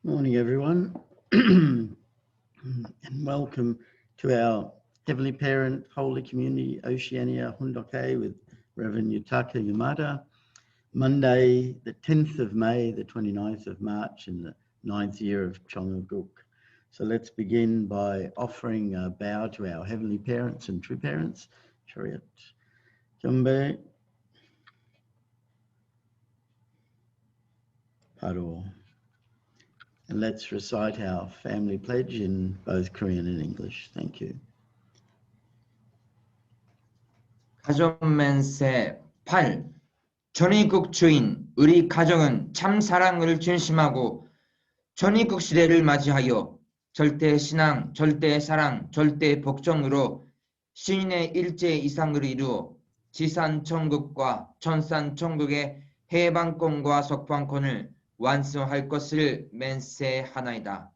Morning, everyone, and welcome to our Heavenly Parent Holy Community Oceania Hundoke with Reverend Yutaka Yamada. Monday, the 10th of May, the 29th of March, in the 9th year of Chongaguk. So let's begin by offering a bow to our Heavenly Parents and True Parents. Chariot, Jumbe, Paro. And let's recite our family pledge in both Korean and English. Thank you. 가족맨세 8. 전위국 주인 우리 가정은 참 사랑을 중심하고 전위국 시대를 맞이하여 절대 신앙, 절대 사랑, 절대 복종으로 시인의 일제 이상을 이루어 지산 천국과 천산 천국의 해방권과 석방권을 완수할 것을 맹세하나이다.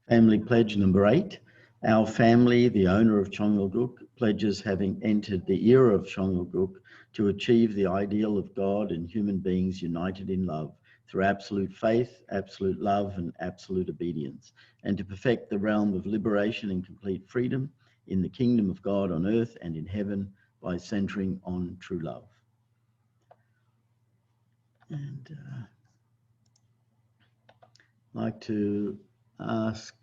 Family pledge number 8. Our family, the owner of Chongaguk, pledges having entered the era of Chongaguk to achieve the ideal of God and human beings united in love through absolute faith, absolute love, and absolute obedience, and to perfect the realm of liberation and complete freedom in the kingdom of God on earth and in heaven by centering on true love. And I'd like to ask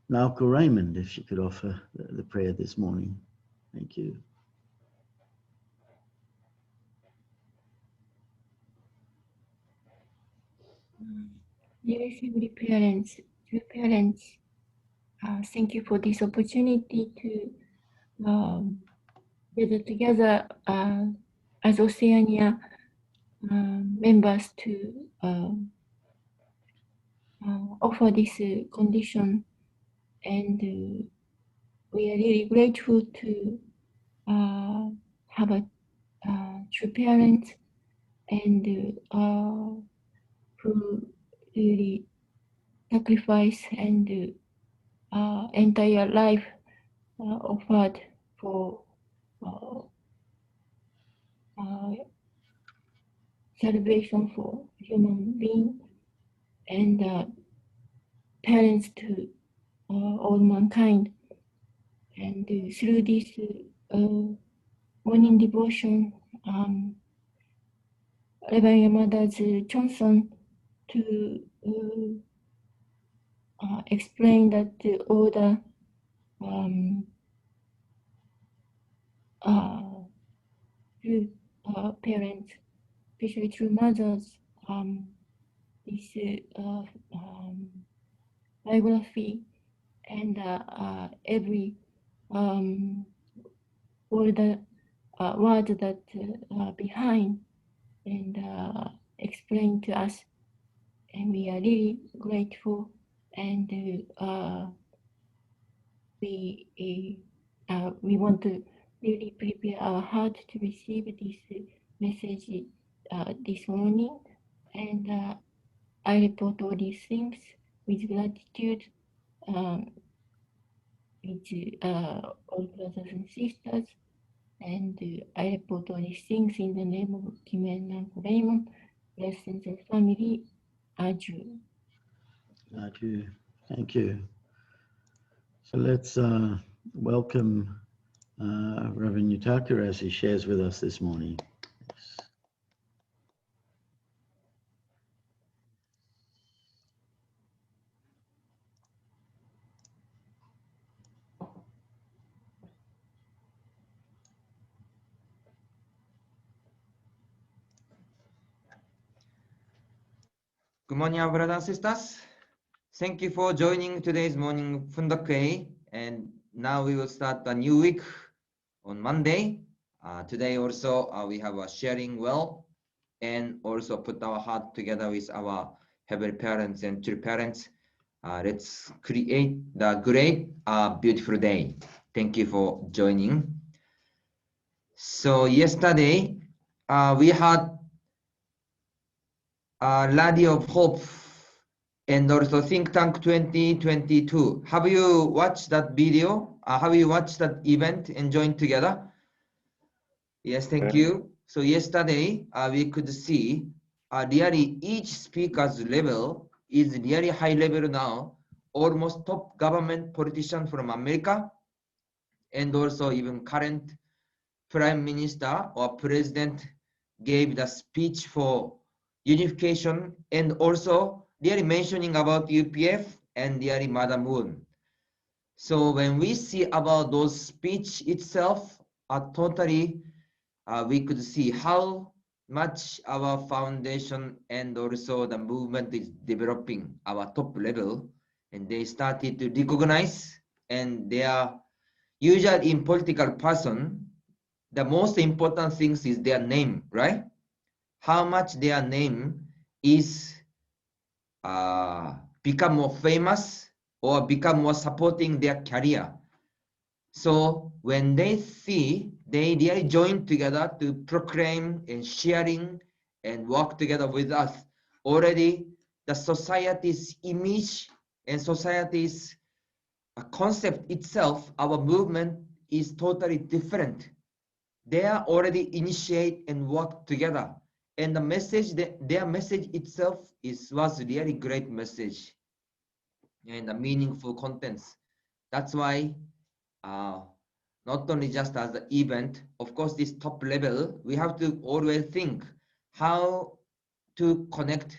Malcolm Raymond if she could offer the prayer this morning. Thank you. Dear Heavenly Parents, True Parents, thank you for this opportunity to gather together as Oceania members to offer this condition, and we are really grateful to have a true parent and who really sacrifice and entire life offered for salvation for human being and parents to all mankind. And through this morning devotion, Reverend Yamada's Johnson to explain that all the true parents, especially true mothers, this biography and every all the words that behind and explain to us, and we are really grateful, and we want to really prepare our heart to receive this message this morning, and I report all these things with gratitude with all brothers and sisters, and I report all these things in the name of Kim and Uncle Raymond, blessings and family. Adieu. Adieu. Thank you. So let's welcome Reverend Yutaka as he shares with us this morning. Good morning, our brothers and sisters. Thank you for joining today's morning Fundoke. And now we will start a new week on Monday. Today also we have a sharing well, and also put our heart together with our heavenly parents and true parents. Let's create the great, beautiful day. Thank you for joining. So yesterday we had Radio of Hope and also Think Tank 2022. Have you watched that video? Have you watched that event and joined together? Yes, thank you. So yesterday we could see really each speaker's level is really high level now, almost top government politician from America, and also even current prime minister or president gave the speech for unification, and also really mentioning about UPF and really Madam Moon. So when we see about those speech itself, totally we could see how much our foundation and also the movement is developing our top level, and they started to recognize, and they are usually in political person, the most important things is their name, right? How much their name is become more famous or become more supporting their career. So when they see, they really join together to proclaim and sharing and work together with us. Already the society's image and society's concept itself, our movement is totally different. They are already initiate and work together. And the message, their message itself was really great message and the meaningful contents. That's why not only just as the event, of course, this top level, we have to always think how to connect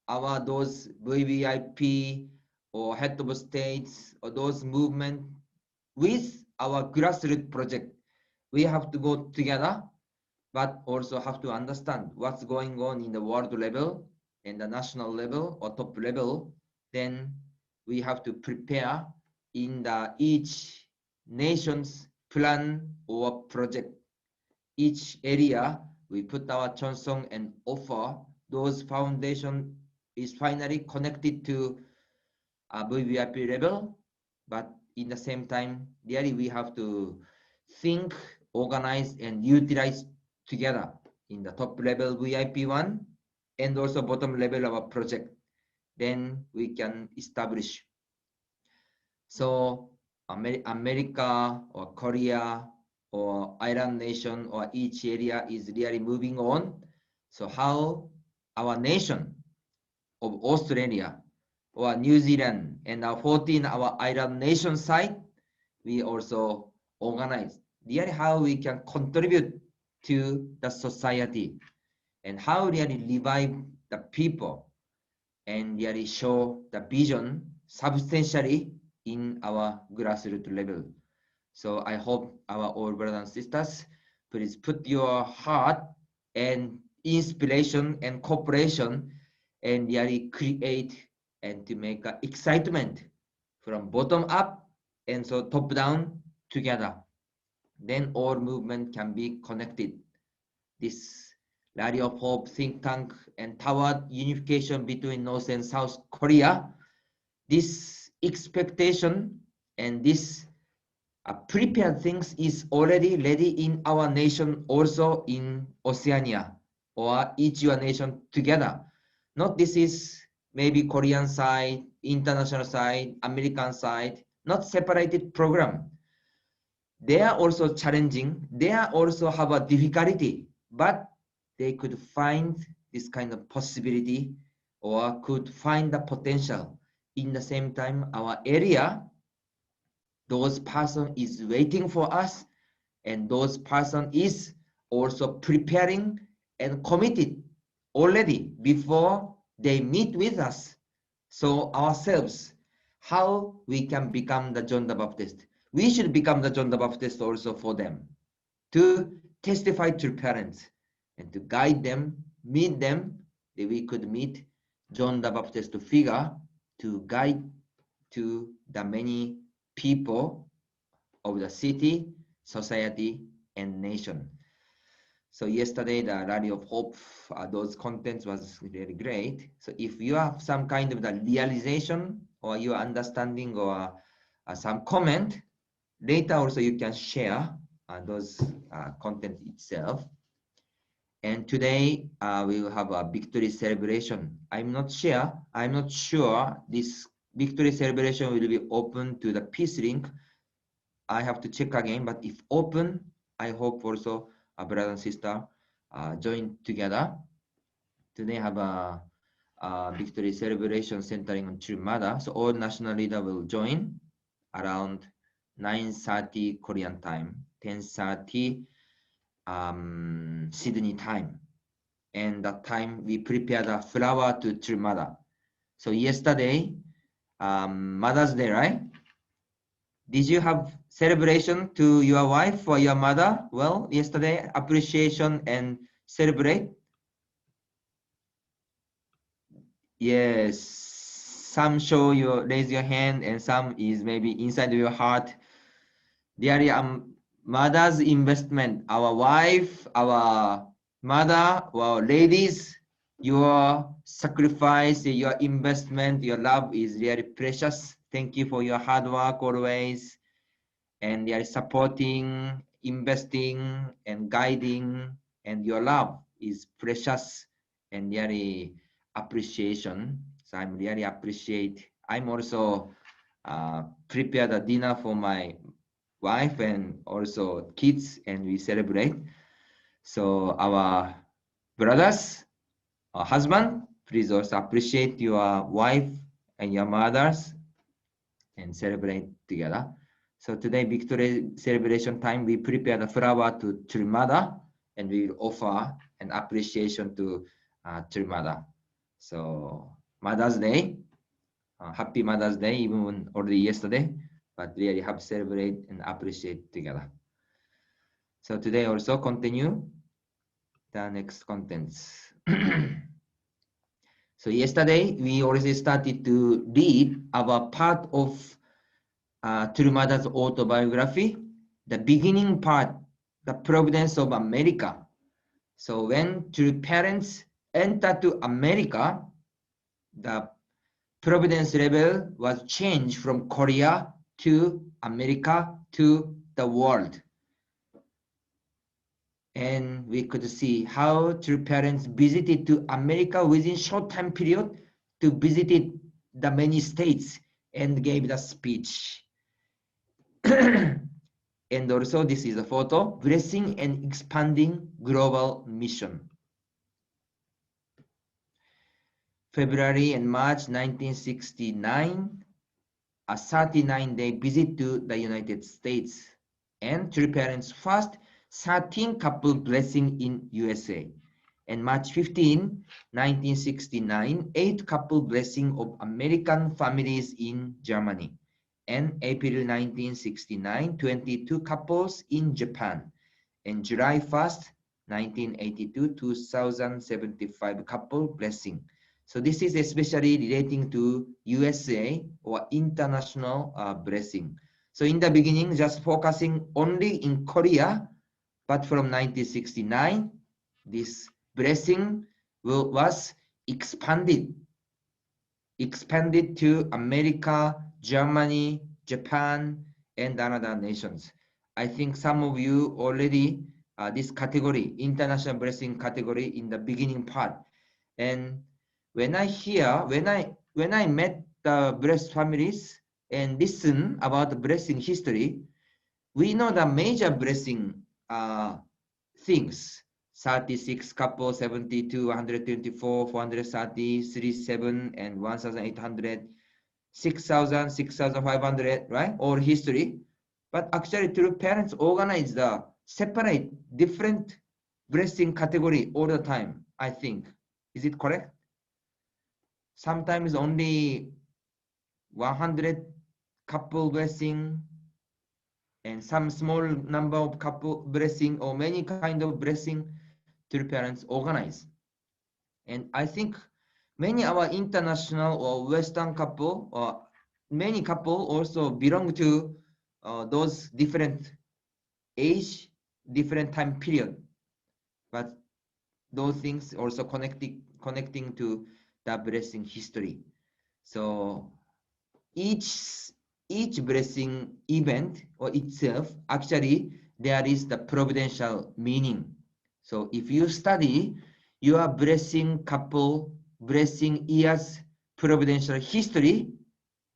our those VVIP or head of states or those movement with our grassroots project. We have to go together, but also have to understand what's going on in the world level and the national level or top level. Then we have to prepare in the each nation's plan or project. Each area we put our chansong and offer those foundation is finally connected to a VVIP level, but in the same time, really we have to think, organize, and utilize together in the top level VIP one and also bottom level of a project. Then we can establish. So America or Korea or island nation or each area is really moving on. So how our nation of Australia or New Zealand and our 14 our island nation side, we also organize really how we can contribute to the society and how really revive the people and really show the vision substantially in our grassroots level. So I hope our all brothers and sisters, please put your heart and inspiration and cooperation and really create and to make excitement from bottom up and so top down together. Then all movement can be connected. This Rally of Hope think tank and toward unification between North and South Korea, this expectation and this prepared things is already ready in our nation, also in Oceania or each your nation together. Not this is maybe Korean side, international side, American side, not separated program. They are also challenging. They are also have a difficulty, but they could find this kind of possibility or could find the potential. In the same time, our area, those person is waiting for us, and those person is also preparing and committed already before they meet with us. So ourselves, how we can become the John the Baptist. We should become the John the Baptist also for them, to testify to parents and to guide them, meet them, that we could meet John the Baptist figure to guide to the many people of the city, society, and nation. So yesterday, the Rally of Hope, those contents was really great. So if you have some kind of the realization or your understanding or some comment, later also you can share those content itself. And today we will have a victory celebration. I'm not sure this victory celebration will be open to the peace link. I have to check again, but if open, I hope also a brother and sister join together today have a victory celebration centering on True Mother. So all national leader will join around 9:30 Korean time, 10:30 Sydney time. And that time we prepared a flower to True Mother. So yesterday, Mother's Day, right? Did you have celebration to your wife or your mother? Well, yesterday, appreciation and celebrate. Yes, some show you raise your hand and some is maybe inside your heart. There is mother's investment. Our wife, our mother, well, ladies, your sacrifice, your investment, your love is really precious. Thank you for your hard work always. And they are supporting, investing, and guiding, and your love is precious and really appreciation. So I'm really appreciate. I'm also prepared a dinner for my wife and also kids, and we celebrate. So our brothers, our husband, please also appreciate your wife and your mothers and celebrate together. So today, victory celebration time, we prepare the flower to True Mother, and we will offer an appreciation to True Mother. So Mother's Day, happy Mother's Day, even already yesterday, but really have celebrate and appreciate together. So today also continue the next contents. So yesterday, we already started to read our part of True Mother's autobiography, the beginning part, the providence of America. So when true parents enter to America, the providence level was changed from Korea to America to the world. And we could see how true parents visited to America within short time period to visited the many states and gave the speech. And also this is a photo, blessing and expanding global mission. February and March 1969, a 39-day visit to the United States, and true parents' first 13 couple blessing in USA. And March 15, 1969, 8 couple blessing of American families in Germany. And April 1969, 22 couples in Japan. And July 1st, 1982, 2,075 couple blessing. So this is especially relating to USA or international blessing. So in the beginning, just focusing only in Korea, but from 1969, this blessing was expanded to America, Germany, Japan, and other nations. I think some of you already this category, international blessing category in the beginning part. And when I met the blessed families and listen about the blessing history, we know the major blessing things. 36 couple, 72, 124, 430, 37, and 1,800, 6,000, 6,500, right? All history. But actually, true parents organize the separate different blessing category all the time, I think. Is it correct? Sometimes only 100 couple blessing and some small number of couple blessing or many kind of blessing to parents organize. And I think many our international or Western couple or many couple also belong to those different age, different time period. But those things also connecting to the blessing history. So each blessing event or itself, actually there is the providential meaning. So if you study your blessing couple, blessing years, providential history,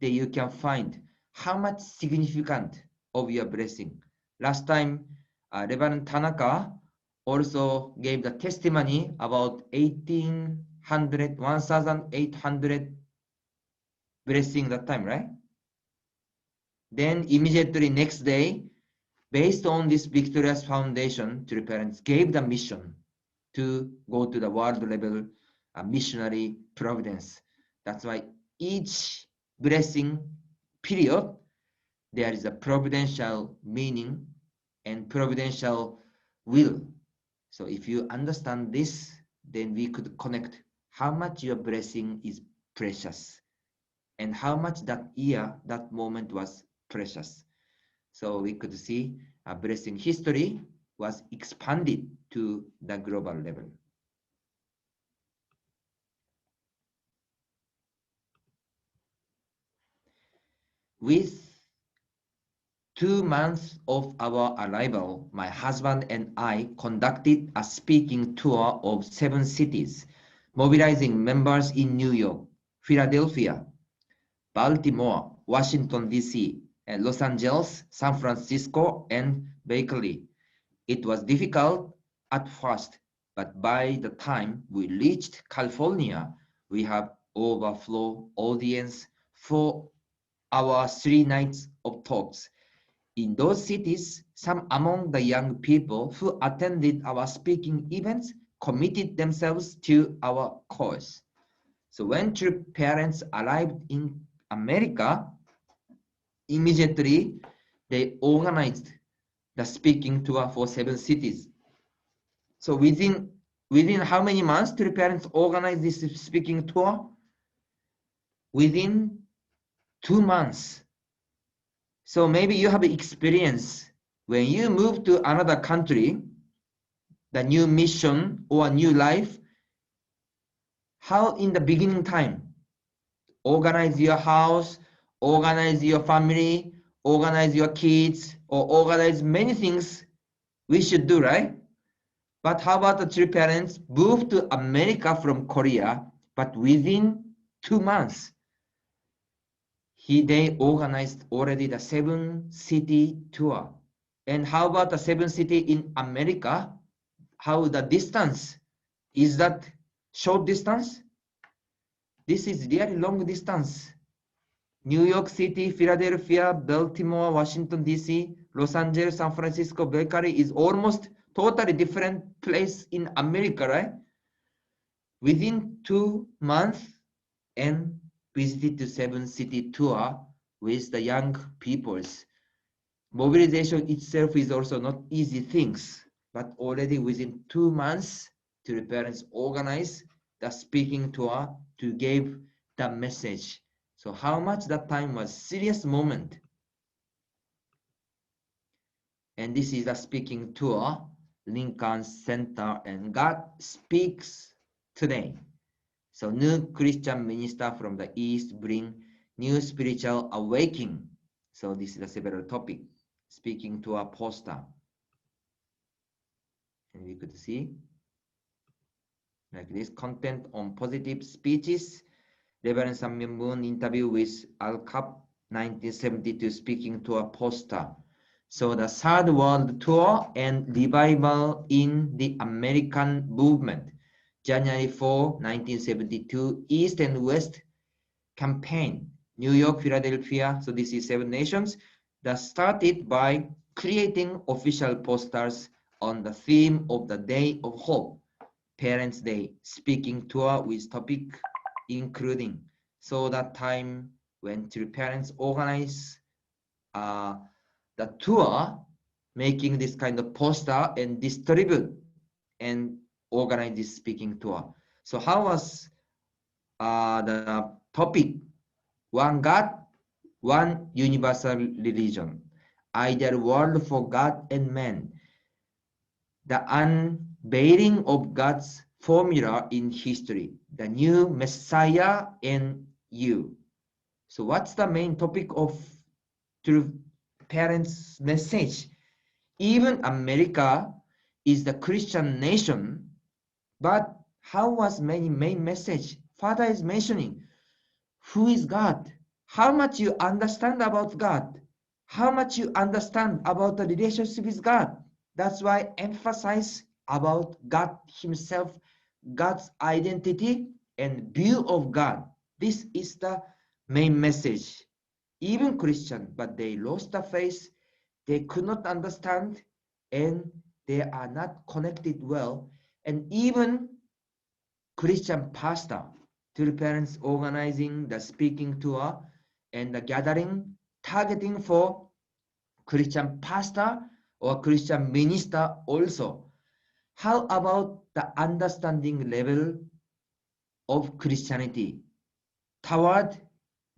then you can find how much significant of your blessing. Last time, Reverend Tanaka also gave the testimony about 18 1,800 blessing that time, right? Then immediately next day, based on this victorious foundation, three parents gave the mission to go to the world level missionary providence. That's why each blessing period, there is a providential meaning and providential will. So if you understand this, then we could connect how much your blessing is precious and how much that year, that moment was precious. So we could see a blessing history was expanded to the global level. With 2 months of our arrival, my husband and I conducted a speaking tour of 7 cities, mobilizing members in New York, Philadelphia, Baltimore, Washington, D.C., and Los Angeles, San Francisco, and Berkeley. It was difficult at first, but by the time we reached California, we have overflow audience for our 3 nights of talks. In those cities, some among the young people who attended our speaking events committed themselves to our cause. So when true parents arrived in America, immediately they organized the speaking tour for 7 cities. So within how many months true parents organized this speaking tour? Within 2 months. So maybe you have experience when you move to another country, the new mission or new life, how in the beginning time, organize your house, organize your family, organize your kids, or organize many things we should do, right? But how about the three parents moved to America from Korea, but within 2 months, they organized already the 7-city tour. And how about the 7 city in America? How the distance? Is that short distance? This is really long distance. New York City, Philadelphia, Baltimore, Washington, D.C., Los Angeles, San Francisco, Berkeley is almost totally different place in America, right? Within 2 months, and visited to 7-city tour with the young peoples. Mobilization itself is also not easy things, but already within 2 months, the parents organize the speaking tour to give the message. So how much that time was serious moment. And this is the speaking tour, Lincoln Center, and God speaks today. So new Christian minister from the East bring new spiritual awakening. So this is a several topic, speaking to a poster. And we could see like this content on positive speeches. Reverend Samuel Moon interview with Al Cap 1972 speaking to a poster. So the Third World Tour and Revival in the American Movement. January 4, 1972, East and West campaign, New York, Philadelphia. So this is 7 nations that started by creating official posters on the theme of the Day of Hope, Parents' Day, speaking tour with topic including. So that time when three parents organize the tour, making this kind of poster and distribute and organize this speaking tour. So how was the topic? One God, one universal religion, ideal world for God and man, the unveiling of God's formula in history, the new Messiah and you. So what's the main topic of true parents' message? Even America is the Christian nation, but how was main message? Father is mentioning, who is God? How much you understand about God? How much you understand about the relationship with God? That's why emphasize about God himself, God's identity, and view of God. This is the main message. Even Christian, but they lost the faith, they could not understand, and they are not connected well. And even Christian pastor to the parents organizing the speaking tour and the gathering, targeting for Christian pastor or Christian minister also. How about the understanding level of Christianity toward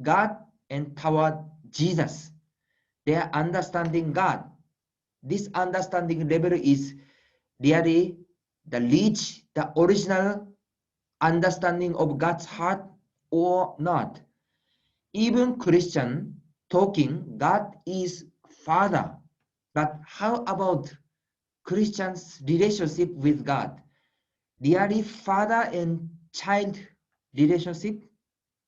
God and toward Jesus? They are understanding God. This understanding level is really the reach, the original understanding of God's heart or not. Even Christian talking God is Father, but how about Christians' relationship with God? Really father and child relationship?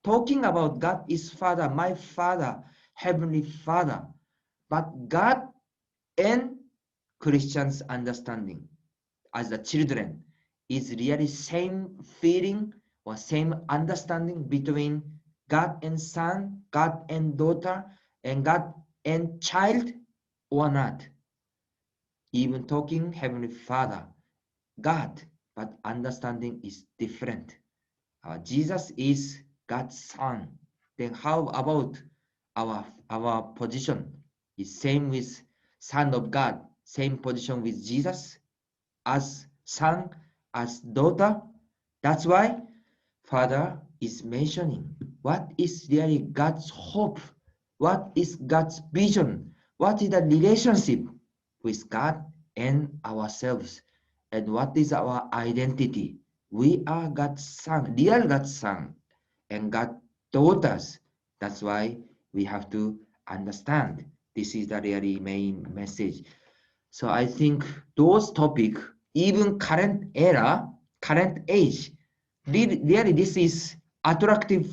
Talking about God is Father, my Father, Heavenly Father, but God and Christians' understanding as the children is really same feeling or same understanding between God and son, God and daughter, and God and child or not. Even talking Heavenly Father, God, but understanding is different. Jesus is God's son. Then how about our position? Is same with Son of God, same position with Jesus as son, as daughter. That's why Father is mentioning what is really God's hope, what is God's vision, what is the relationship with God and ourselves, and what is our identity. We are God's son, real God's son, and God's daughters. That's why we have to understand. This is the really main message. So I think those topics, even current era, current age, really this is attractive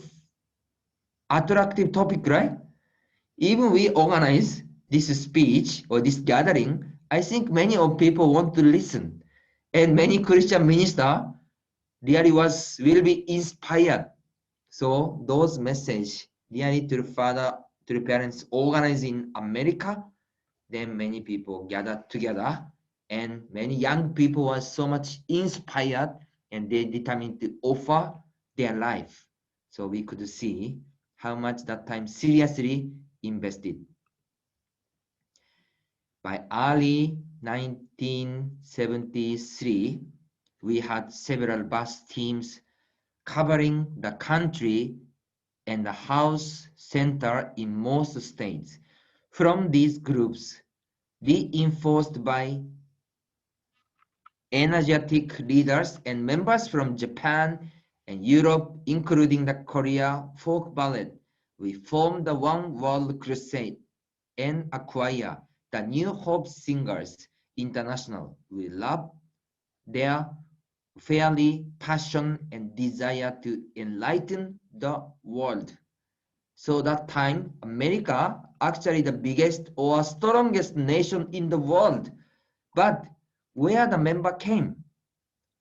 topic, right? Even we organize this speech or this gathering, I think many of people want to listen, and many Christian minister really will be inspired. So those message really to the father, to the parents organized in America, then many people gathered together, and many young people were so much inspired, and they determined to offer their life. So we could see how much that time seriously invested. By early 1973, we had several bus teams covering the country and the house center in most states. From these groups, reinforced by energetic leaders and members from Japan and Europe, including the Korea folk ballet, we formed the One World Crusade and acquire the New Hope Singers International. We love their fairly passion and desire to enlighten the world. So that time, America, actually the biggest or strongest nation in the world, but where the member came,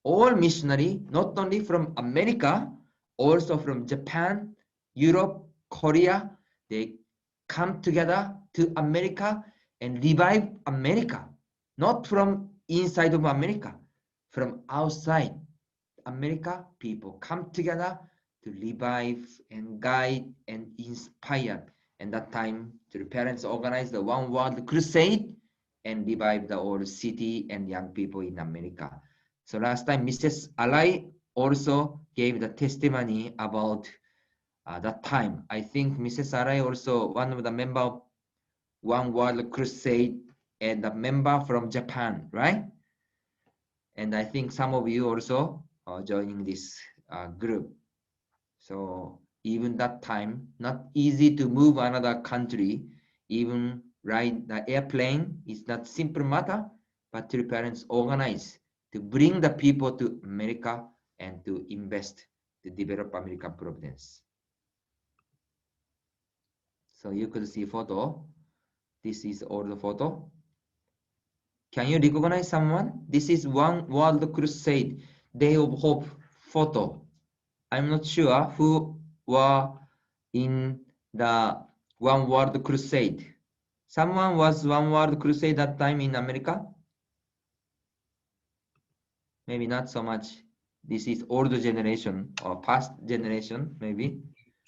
all missionary, not only from America, also from Japan, Europe, Korea, they come together to America and revive America, not from inside of America, from outside America, people come together to revive and guide and inspire. And that time, the parents organized the One World Crusade and revive the old city and young people in America. So last time, Mrs. Alai also gave the testimony about that time. I think Mrs. Alai also one of the member of One World Crusade and a member from Japan, right? And I think some of you also are joining this group. So even that time, not easy to move another country, even ride the airplane is not simple matter, but the parents organize to bring the people to America and to invest to develop American Providence. So you could see photo. This is all the photo. Can you recognize someone? This is One World Crusade Day of Hope photo. I'm not sure who were in the One World Crusade. Someone was One World Crusade that time in America? Maybe not so much. This is older generation or past generation, maybe.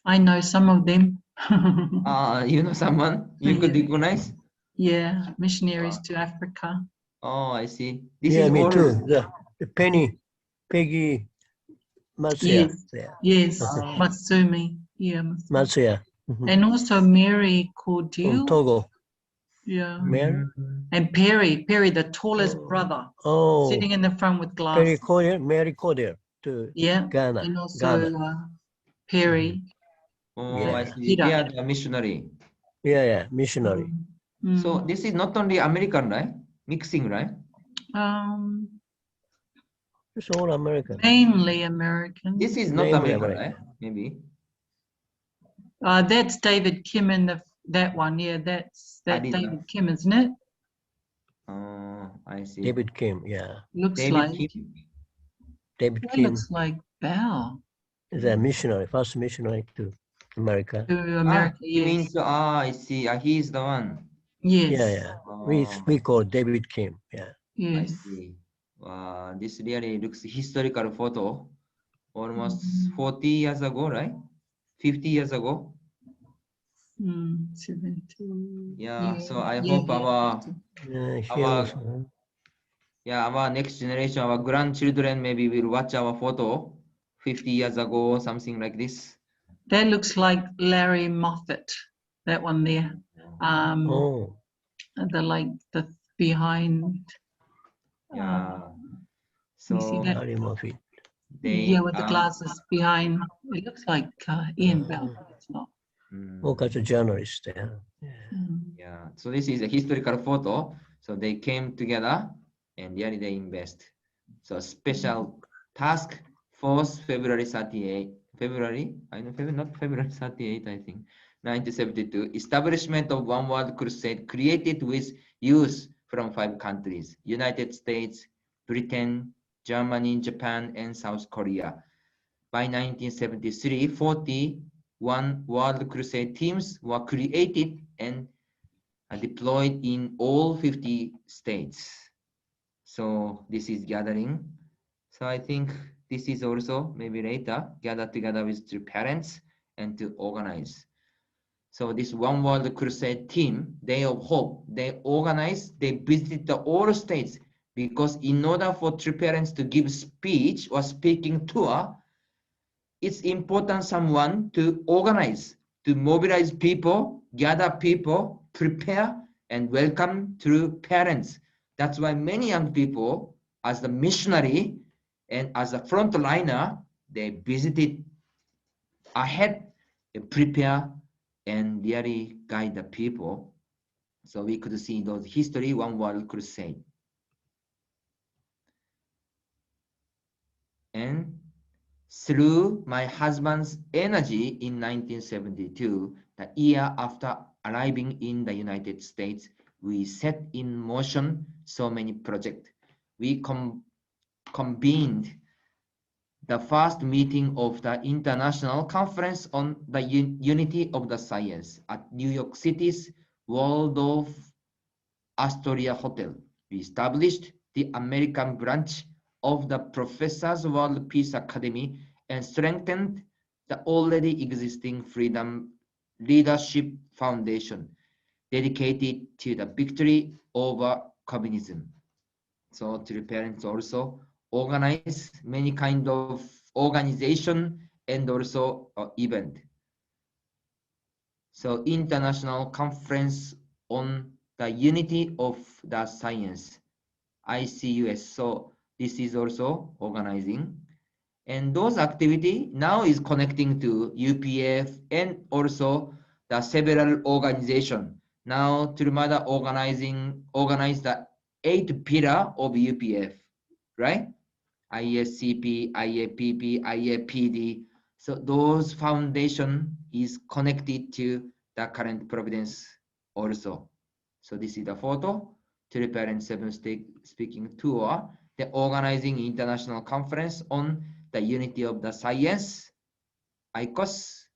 I know some of them. You know someone you could Yeah. recognize? Yeah, missionaries to Africa. Oh, I see. This Yeah, is me all. too. The Peggy Matsuya. Yes, Yeah. yes, Oh. Matsumi. Yeah, Matsumi. Matsuya. Mhm. And also Mary From Cordew. Togo. Yeah. Mary? And Perry, the tallest brother, Oh, sitting in the front with glasses. Mary Cordier to Yeah. Ghana. And also Ghana. Perry. Oh, I Yeah. see. They Peter. are the missionary. Yeah, missionary. Mm. So this is not only American, right? Mixing, right? It's all American. Mainly American. This is not Mainly American, American. right? Maybe. That's David Kim in that one. Yeah, that's Adidas. David Kim, isn't it? Oh, I see. David Kim, yeah. Looks David like. Kim. David That Kim looks like Bell is a missionary, first missionary to America. to America. You mean Yes. so? I see. He's the one. Yes. Yeah. Oh, We call David Kim, yeah. I Yes. see. Wow, this really looks historical photo. Almost 40 years ago, right? 50 years ago. 70. Yeah. So I Yeah, hope our Here Our- also. our next generation, our grandchildren maybe will watch our photo 50 years ago, something like this. That looks like Larry Moffat. That one there. Oh, The behind. Yeah. you see So that? Harry Murphy. they With the glasses behind. It looks like Ian Bell, but it's not. All kinds of journalists there. Yeah. So this is a historical photo. So they came together and really they invest. So special task force February 38. Not February 38, I think. 1972. Establishment of One World Crusade created with youth from 5 countries: United States, Britain, Germany, Japan, and South Korea. By 1973, 41 World Crusade teams were created and deployed in all 50 states. So this is gathering. So I think this is also maybe later gather together with the parents and to organize. So this One World Crusade team, Day of Hope, they organized, they visited all states because in order for true parents to give speech or speaking tour, it's important someone to organize, to mobilize people, gather people, prepare and welcome true parents. That's why many young people, as the missionary and as a frontliner, they visited ahead, prepare and really guide the people. So we could see those history, One World Crusade. And through my husband's energy in 1972, the year after arriving in the United States, we set in motion so many projects. We convened the first meeting of the International Conference on the Unity of the Science at New York City's Waldorf Astoria Hotel. We established the American branch of the Professors World Peace Academy and strengthened the already existing Freedom Leadership Foundation dedicated to the victory over communism. So to the parents also organize many kind of organization and also event. So International Conference on the Unity of the Science, ICUS. So this is also organizing. And those activity now is connecting to UPF and also the several organization. Now Turmada organize the 8 pillar of UPF, right? ISCP, IAPP, IAPD. So those foundation is connected to the current Providence also. So this is the photo. True Parent 7 speaking tour. The organizing international conference on the unity of the science ICOS,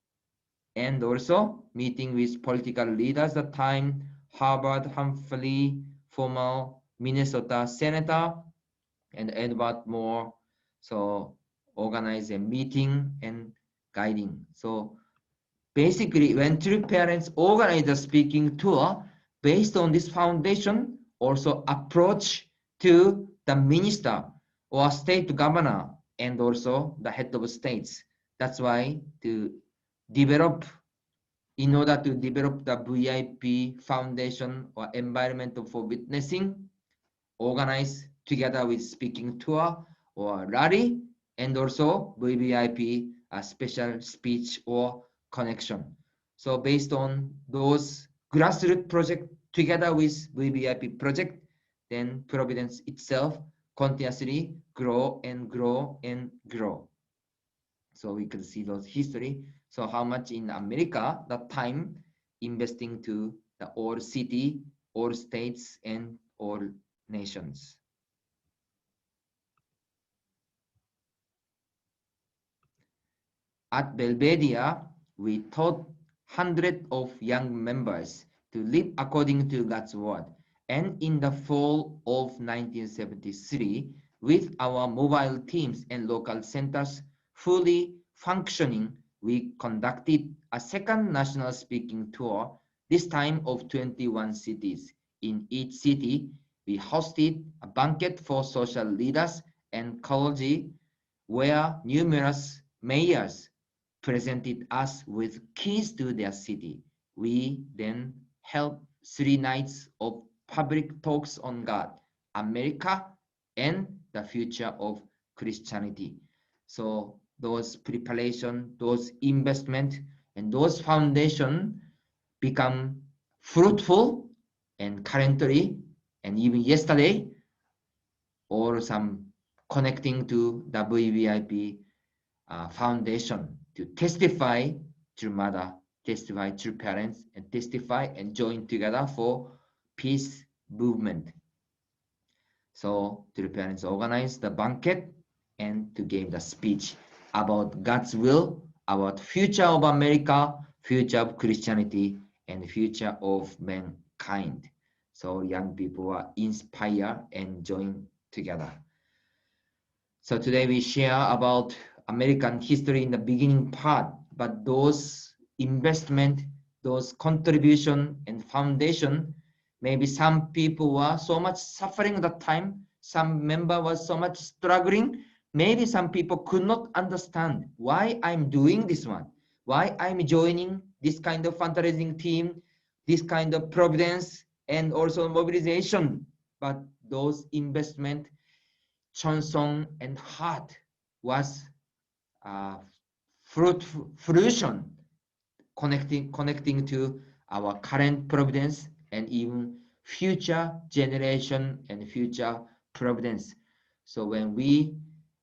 and also meeting with political leaders at the time, Harvard Humphrey, former Minnesota Senator, and Edward Moore. So organize a meeting and guiding. So basically, when true parents organize a speaking tour, based on this foundation, also approach to the minister or state governor and also the head of states. That's why in order to develop the VIP foundation or environment for witnessing, organize together with speaking tour or rally, and also VVIP, a special speech or connection. So based on those grassroots project together with VVIP project, then Providence itself continuously grow and grow and grow. So we can see those history. So how much in America that time investing to the all city, all states, and all nations. At Belvedere, we taught hundreds of young members to live according to God's word. And in the fall of 1973, with our mobile teams and local centers fully functioning, we conducted a second national speaking tour, this time of 21 cities. In each city, we hosted a banquet for social leaders and clergy, where numerous mayors presented us with keys to their city. We then held 3 nights of public talks on God, America, and the future of Christianity. So those preparation, those investment, and those foundation become fruitful, and currently, and even yesterday, or some connecting to the VVIP foundation to testify to mother, testify to parents, and testify and join together for peace movement. So the parents organized the banquet and to give the speech about God's will, about future of America, future of Christianity, and future of mankind. So young people are inspired and join together. So today we share about American history in the beginning part, but those investment, those contribution and foundation, maybe some people were so much suffering at that time, some member was so much struggling, maybe some people could not understand why I'm doing this one, why I'm joining this kind of fundraising team, this kind of providence, and also mobilization. But those investment, Johnson and heart was fruition, connecting to our current providence and even future generation and future providence. So when we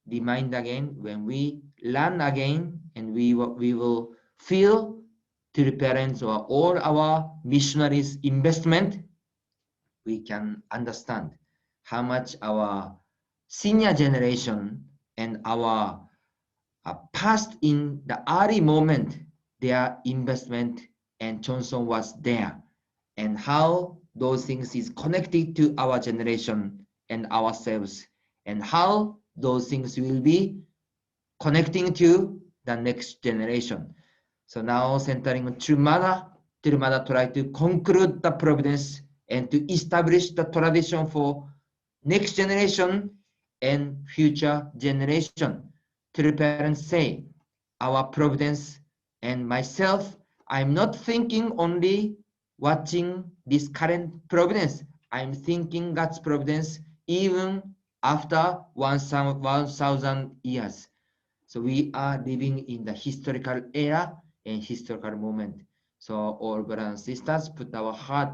remind again, when we learn again, and we will feel to the parents or all our missionaries' investment, we can understand how much our senior generation and our past in the early moment, their investment and Johnson was there, and how those things is connected to our generation and ourselves, and how those things will be connecting to the next generation. So now centering on True Mother try to conclude the providence and to establish the tradition for next generation and future generation. True parents say, our providence and myself, I'm not thinking only watching this current providence. I'm thinking God's providence even after 1,000 years. So we are living in the historical era and historical moment. So all brothers and sisters, put our heart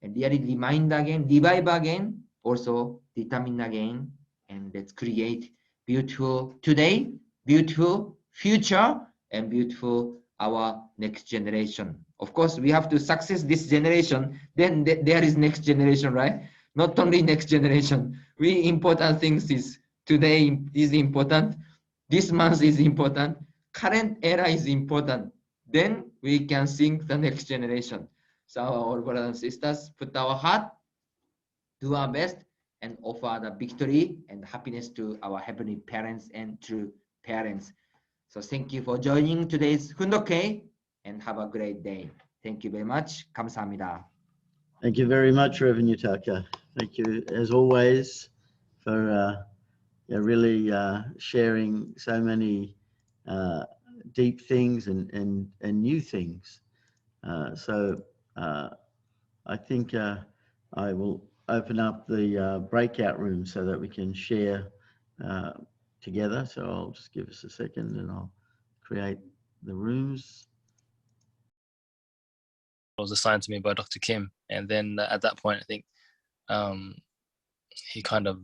and really remind again, revive again, also determine again, and let's create beautiful today, beautiful future, and beautiful our next generation. Of course, we have to success this generation, then there is next generation, right? Not only next generation. Really important things is today is important, this month is important, current era is important. Then we can think the next generation. So our brothers and sisters, put our heart, do our best, and offer the victory and happiness to our heavenly parents and true parents. So thank you for joining today's Fundoke and have a great day. Thank you very much. 감사합니다. Thank you very much, Reverend Yutaka. Thank you, as always, for really sharing so many deep things and new things. So I think I will open up the breakout room so that we can share together. So I'll just give us a second and I'll create the rooms. Was assigned to me by Dr. Kim, and then at that point I think he kind of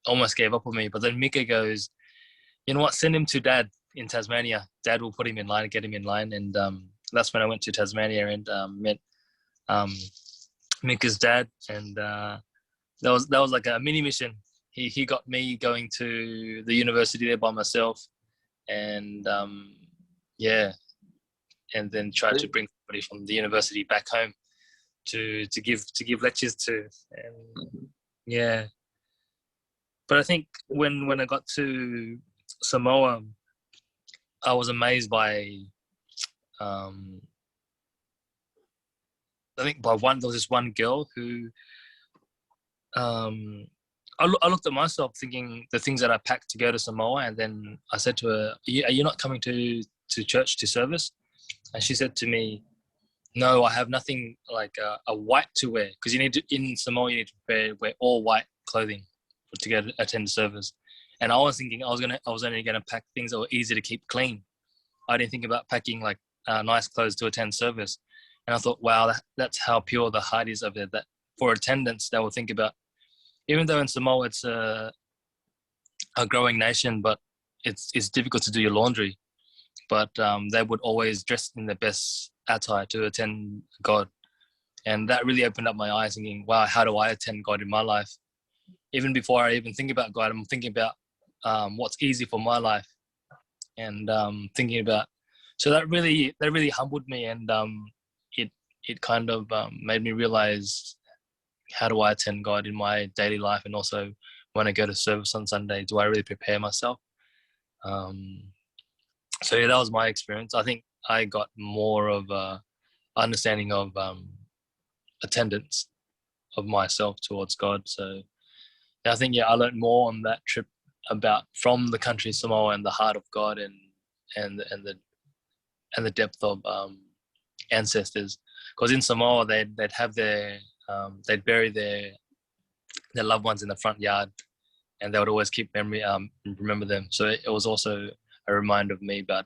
almost gave up on me, but then Mika goes, you know what, send him to Dad in Tasmania. Dad will put him in line, get him in line. And that's when I went to Tasmania and met Mika's dad, and that was like a mini mission. He got me going to the university there by myself, and and then tried to bring somebody from the university back home to give lectures to, and But I think when I got to Samoa, I was amazed by there was this one girl who I looked at myself thinking the things that I packed to go to Samoa, and then I said to her, are you not coming to church, to service? And she said to me, no, I have nothing like a white to wear, because in Samoa you need to wear all white clothing to attend service. And I was thinking I was only gonna pack things that were easy to keep clean. I didn't think about packing like nice clothes to attend service. And I thought, wow, that's how pure the heart is of it. That for attendance, they will think about, even though in Samoa it's a growing nation, but it's difficult to do your laundry. But they would always dress in their best attire to attend God. And that really opened up my eyes, thinking, wow, how do I attend God in my life? Even before I even think about God, I'm thinking about what's easy for my life, and thinking about. So that really humbled me, and it kind of made me realize, how do I attend God in my daily life, and also when I go to service on Sunday, do I really prepare myself? So yeah, that was my experience. I think I got more of a understanding of attendance of myself towards God. So I think I learned more on that trip about from the country Samoa and the heart of God and the depth of ancestors. Because in Samoa they'd have they'd bury their loved ones in the front yard, and they would always keep remember them. So it was also a reminder of me about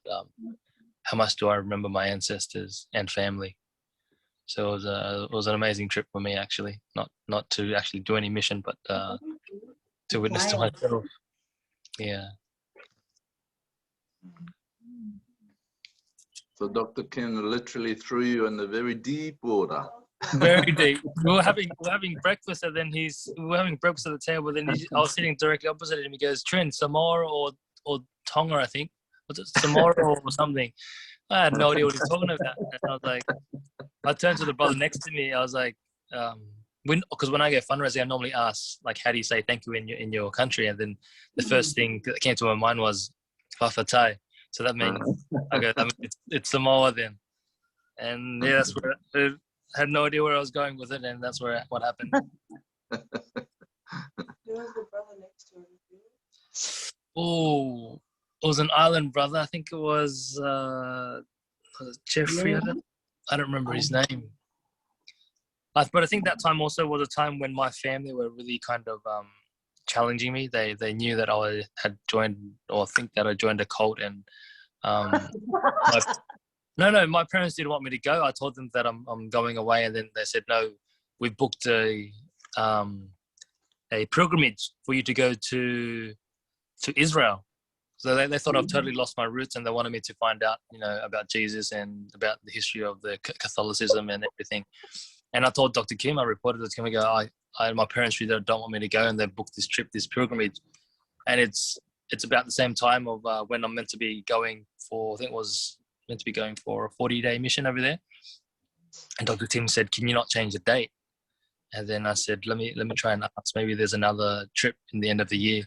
how much do I remember my ancestors and family. So it was an amazing trip for me, actually. Not to actually do any mission, but to witness to myself. Yeah. So Dr. Kim literally threw you in the very deep water. Very deep. We were having breakfast, and then we were having breakfast at the table. Then I was sitting directly opposite him. He goes, "Trin, Samoa or Tonga, I think. Was it Samoa or something?" I had no idea what he's talking about. And I was like, I turned to the brother next to me. I was like, because when I go fundraising, I normally ask, like, how do you say thank you in your country? And then the first thing that came to my mind was whawhatai. So that means it's Samoa then. And yeah, that's where I had no idea where I was going with it, and that's what happened. Who was the brother next to him? Oh, it was an island brother. I think it was Jeffrey. I don't remember his name. But I think that time also was a time when my family were really kind of challenging me. They knew that I had joined, or think that I joined a cult, and my parents didn't want me to go. I told them that I'm going away, and then they said, no, we've booked a pilgrimage for you to go to Israel. So they thought I've totally lost my roots, and they wanted me to find out, about Jesus and about the history of the Catholicism and everything. And I told Dr. Kim, I reported to Kim, I go, my parents really don't want me to go, and they booked this trip, this pilgrimage. And it's about the same time of when I'm meant to be going for, I think it was meant to be going for a 40-day mission over there. And Dr. Tim said, can you not change the date? And then I said, let me try and ask, maybe there's another trip in the end of the year.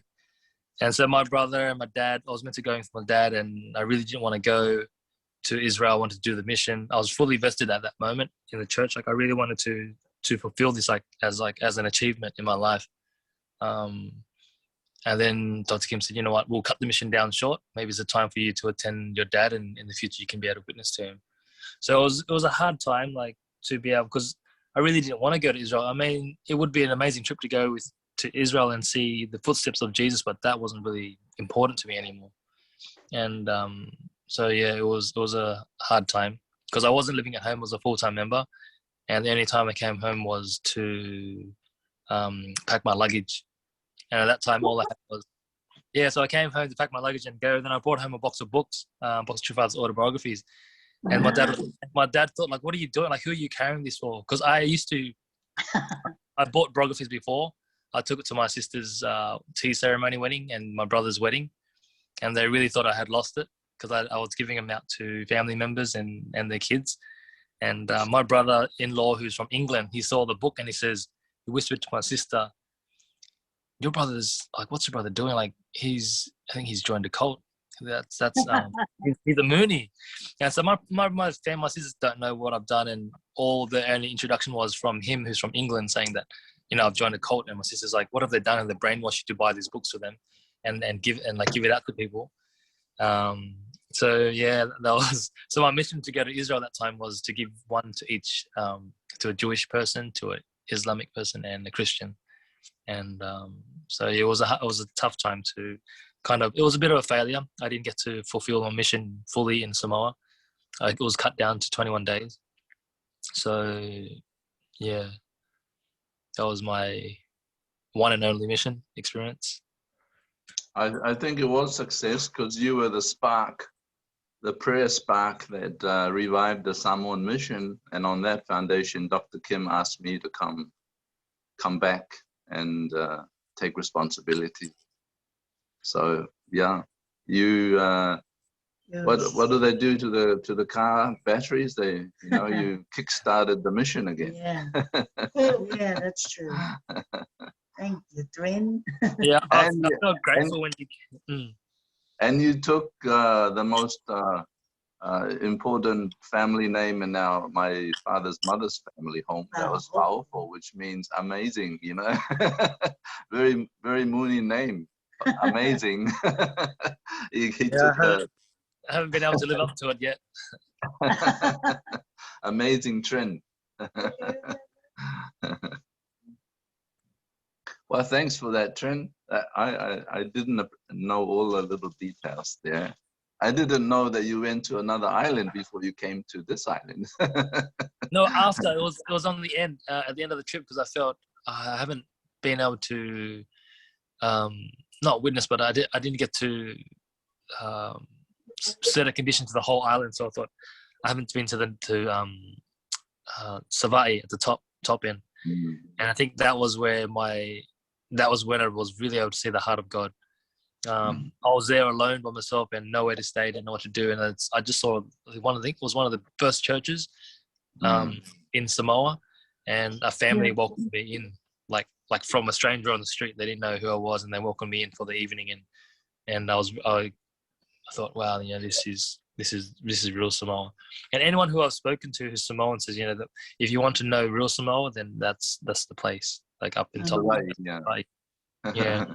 And so my brother and my dad, I was meant to go with my dad, and I really didn't want to go to Israel. I wanted to do the mission. I was fully vested at that moment in the church. Like I really wanted to fulfill this as an achievement in my life. And then Dr. Kim said, you know what, we'll cut the mission down short. Maybe it's a time for you to attend your dad, and in the future you can be able to witness to him. So it was a hard time, like, to be able, because I really didn't want to go to Israel. I mean, it would be an amazing trip to go to Israel and see the footsteps of Jesus, but that wasn't really important to me anymore. And so yeah, it was a hard time because I wasn't living at home as a full-time member, and the only time I came home was to pack my luggage. And at that time, all I had was, so I came home to pack my luggage and go. Then I brought home a box of books, box of True Father's autobiographies. And my dad thought, like, what are you doing? Like, who are you carrying this for? Because I bought biographies before. I took it to my sister's tea ceremony wedding and my brother's wedding. And they really thought I had lost it because I was giving them out to family members and their kids. And my brother-in-law, who's from England, he saw the book and he whispered to my sister, your brother's, like, what's your brother doing? Like, I think he's joined a cult. That's he's a Mooney. And so my sisters don't know what I've done, and all the only introduction was from him, who's from England, saying that, you know, I've joined a cult. And my sister's like, what have they done? And they brainwashed you to buy these books for them and give it out to people. So yeah, so my mission to go to Israel at that time was to give one to each, to a Jewish person, to an Islamic person, and a Christian. And so it was a tough time to it was a bit of a failure. I didn't get to fulfill my mission fully in Samoa. It was cut down to 21 days. So yeah, that was my one and only mission experience. I think it was success because you were the spark, the prayer spark that revived the Samoan mission. And on that foundation, Dr. Kim asked me to come back and take responsibility. So yeah, you what do they do to the car batteries? You kick-started the mission again. Yeah, yeah, that's true. Thank you, twin. Yeah, I felt grateful when you. And you took the most important family name in my father's mother's family home. That was powerful, which means amazing. You know, very very Mooney name. Amazing. he took I haven't been able to live up to it yet. Amazing trend. Well, thanks for that, Trent. I didn't know all the little details there. I didn't know that you went to another island before you came to this island. No, after it was on the end, at the end of the trip, because I felt I haven't been able to not witness, but I didn't get to set a condition to the whole island. So I thought I haven't been to Savai'i at the top end, and I think that was when I was really able to see the heart of God. I was there alone by myself and nowhere to stay, didn't know what to do, and I just saw one of the first churches in Samoa, and a family welcomed me in, like from a stranger on the street. They didn't know who I was, and they welcomed me in for the evening, and I thought, wow, you know, this is real Samoa. And anyone who I've spoken to who's Samoan says, you know, that if you want to know real Samoa, then that's the place, like up in top. Yeah.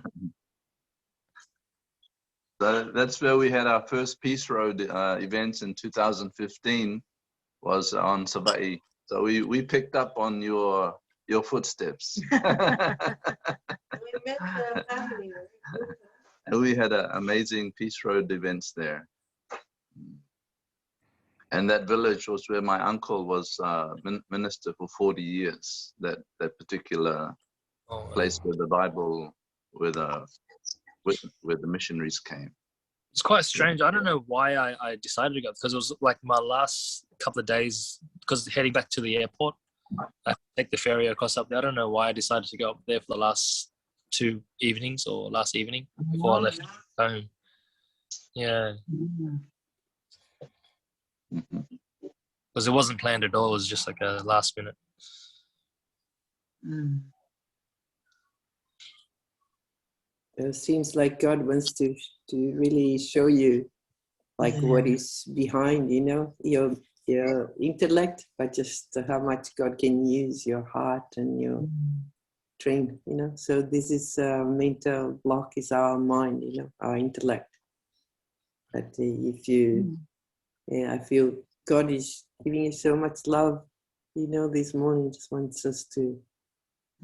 So that's where we had our first Peace Road events in 2015, was on Savai'i. So we picked up on your footsteps. We met the family. And we had amazing Peace Road events there. And that village was where my uncle was minister for 40 years, that particular place where the Bible, where the missionaries came. It's quite strange. I don't know why I decided to go, because it was like my last couple of days, because heading back to the airport, I take the ferry across up there. I don't know why I decided to go up there for the last 2 evenings or last evening before I left home. Yeah. Mhm. Because it wasn't planned at all. It was just like a last minute. Mm. It seems like God wants to really show you like what is behind, you know, your intellect, but just how much God can use your heart and your train, you know. So this is mental block is our mind, you know, our intellect. But if you, I feel God is giving you so much love, you know, this morning. Just wants us to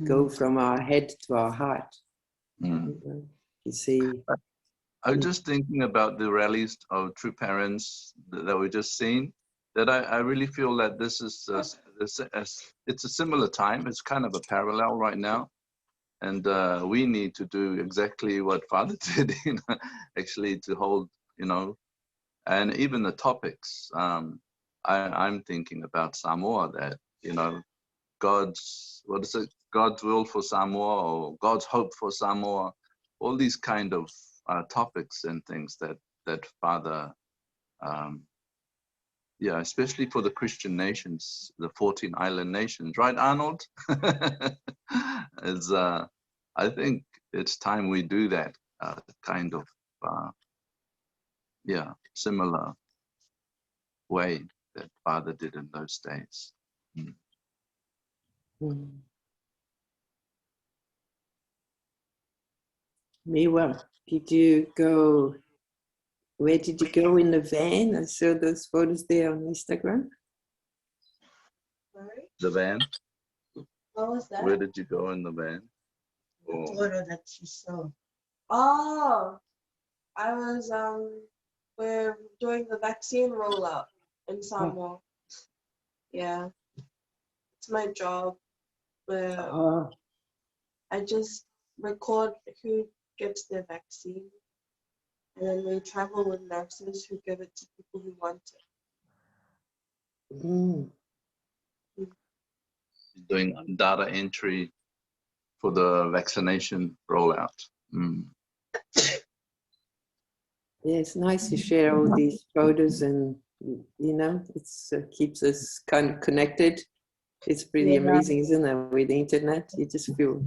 go from our head to our heart. Mm. You know, you see. I was just thinking about the rallies of true parents that we just seen. That I really feel that this is it's a similar time. It's kind of a parallel right now, and we need to do exactly what Father did. You know, actually to hold, you know, and even the topics. I'm thinking about Samoa, that, you know, God's, what is it? God's will for Samoa, or God's hope for Samoa. All these kind of topics and things that Father, yeah, especially for the Christian nations, the 14 island nations, right, Arnold? Is I think it's time we do that kind of, yeah, similar way that Father did in those days. Mm. Miwa, did you go? Where did you go in the van? I saw those photos there on Instagram. Sorry? The van? What was that? Where did you go in the van? The Oh. photo that you saw. Oh, I was we're doing the vaccine rollout in Samoa. Yeah, it's my job where Oh, I just record who gets their vaccine, and then we travel with nurses who give it to people who want it. mm. Doing data entry for the vaccination rollout. Mm. Yeah, it's nice to share all these photos, and you know, it's keeps us kind of connected. It's pretty amazing, isn't it? With the internet, you just feel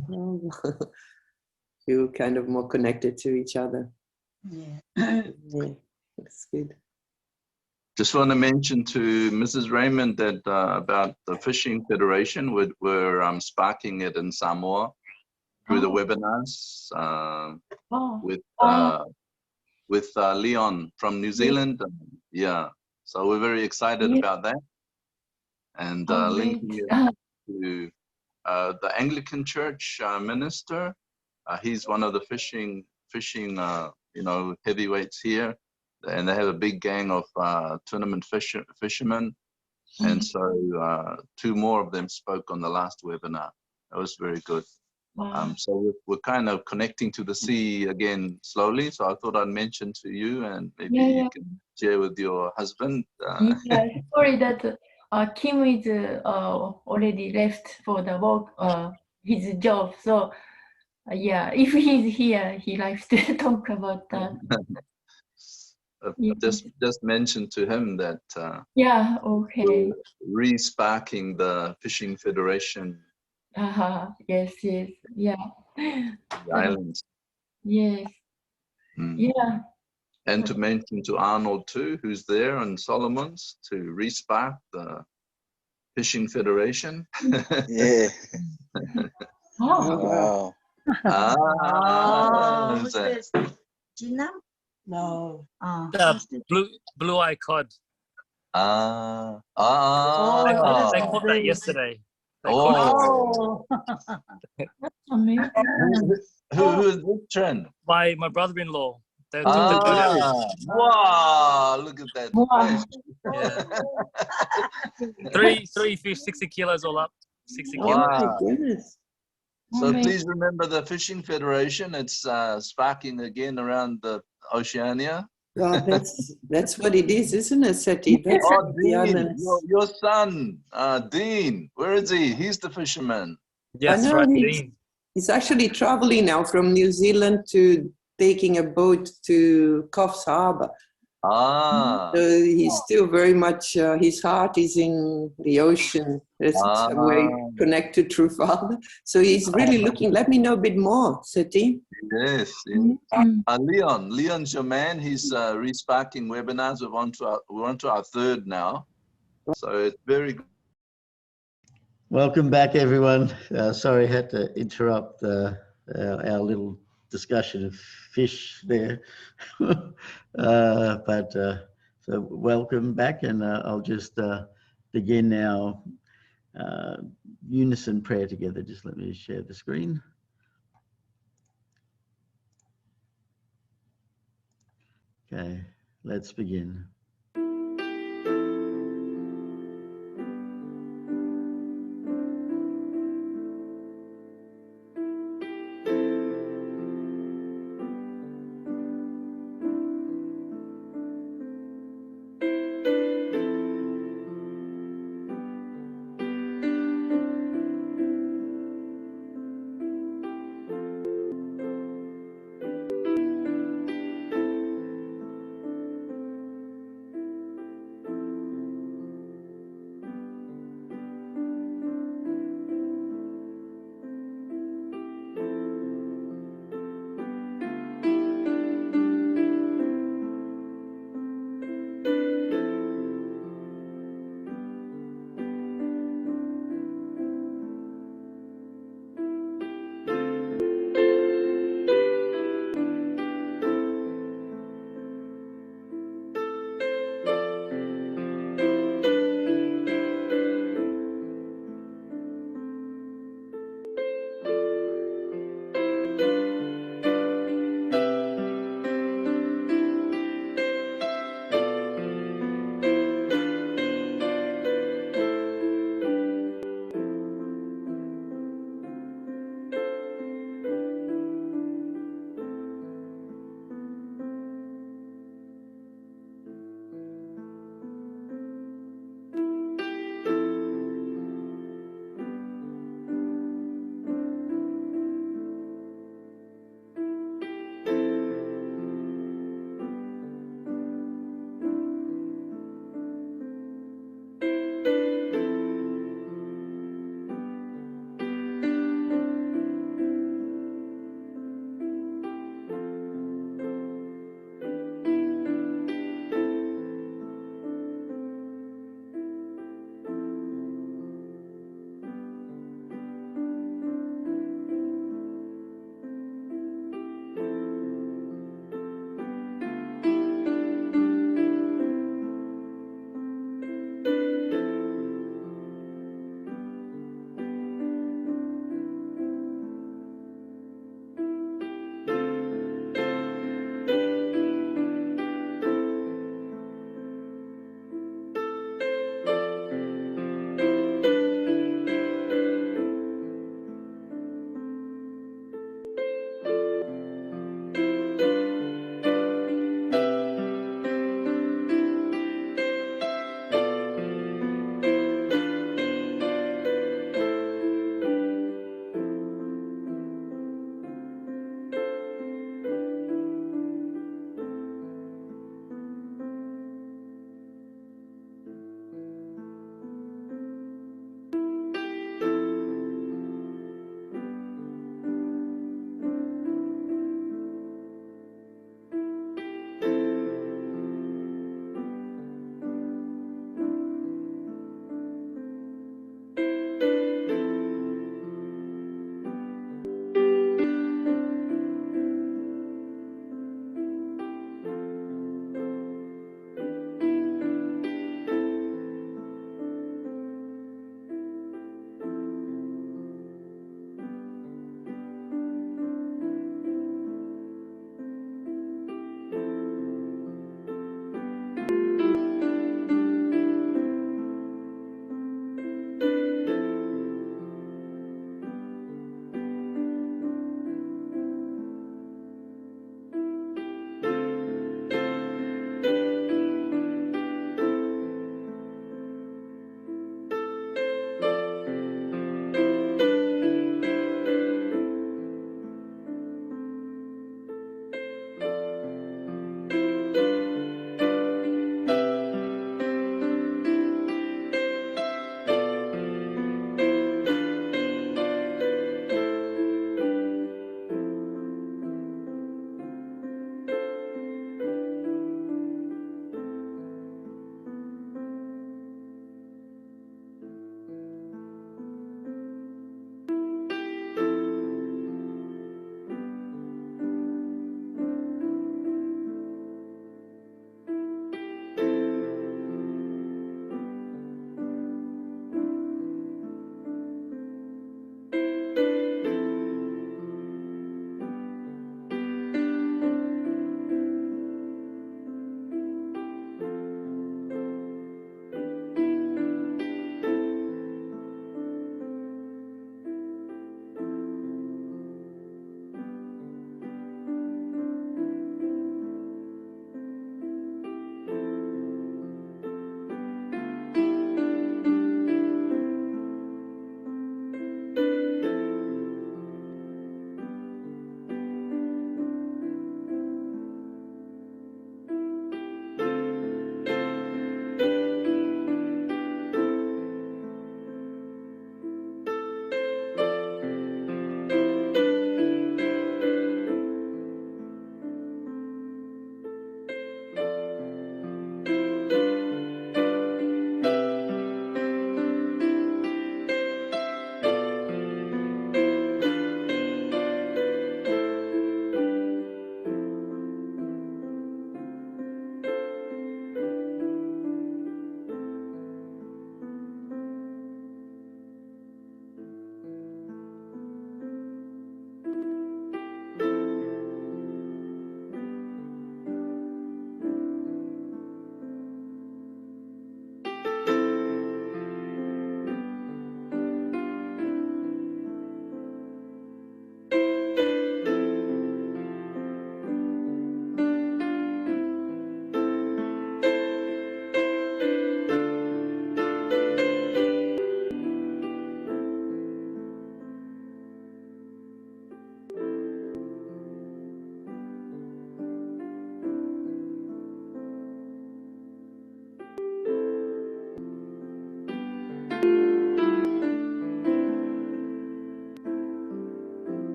feel kind of more connected to each other. Yeah. Yeah, that's good. Just want to mention to Mrs. Raymond that about the Fishing Federation, we're sparking it in Samoa through the webinars with Leon from New Zealand. Yeah, so we're very excited about that, and linking it to the Anglican Church minister. He's one of the fishing you know, heavyweights here, and they have a big gang of tournament fishermen. And so 2 more of them spoke on the last webinar. That was very good. So we're kind of connecting to the sea again slowly. So I thought I'd mention to you, and maybe you can share with your husband. Yeah, sorry that Kim is already left for the work, his job. So yeah, if he's here, he likes to talk about that. Just mention to him that Yeah, okay. re-sparking the Fishing Federation. Yes, yes, yeah. The islands. Yes. Yeah. And to mention to Arnold too, who's there, and Solomon's, to re-spark the Fishing Federation. Yeah. Oh. Wow. Who's this? Gina? No. Blue eye cod. They caught that yesterday. They caught it. That's amazing. Who is this trend? My brother-in-law. They took the boat out. Wow, look at that. Yeah. three fish, 60 kilos all up. 60 kilos. Wow. So please remember the Fishing Federation. It's sparking again around the Oceania. God, that's what it is, isn't it, Seti? That's the islands. Your son, Dean, where is he? He's the fisherman. Yes, right, Dean. He's actually traveling now from New Zealand to taking a boat to Coffs Harbour. Ah. So he's still very much, his heart is in the ocean. It's some way connected through Father. So he's really looking, let me know a bit more, Seti. Yes. Leon's your man. He's resparking webinars. We're on to our third now. So it's very good. Welcome back, everyone. Sorry, I had to interrupt our little discussion of fish there. So welcome back, and I'll just begin our unison prayer together. Just let me share the screen. Okay, let's begin.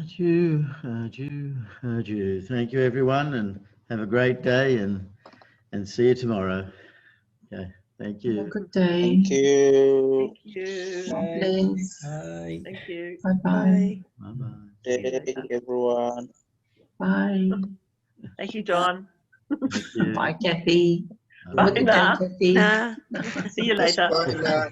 Adieu, adieu, adieu. Thank you, everyone, and have a great day, and see you tomorrow. Okay, thank Have a you. good day. Thank you. Thank you. God bless. Bye. Thank you. Bye-bye. Bye-bye. See you Hey, later. everyone. Bye. Thank you, John. Thank you. Bye, Kathy. Bye. Have a good day, Bye, Kathy. Nah. See you later. Bye,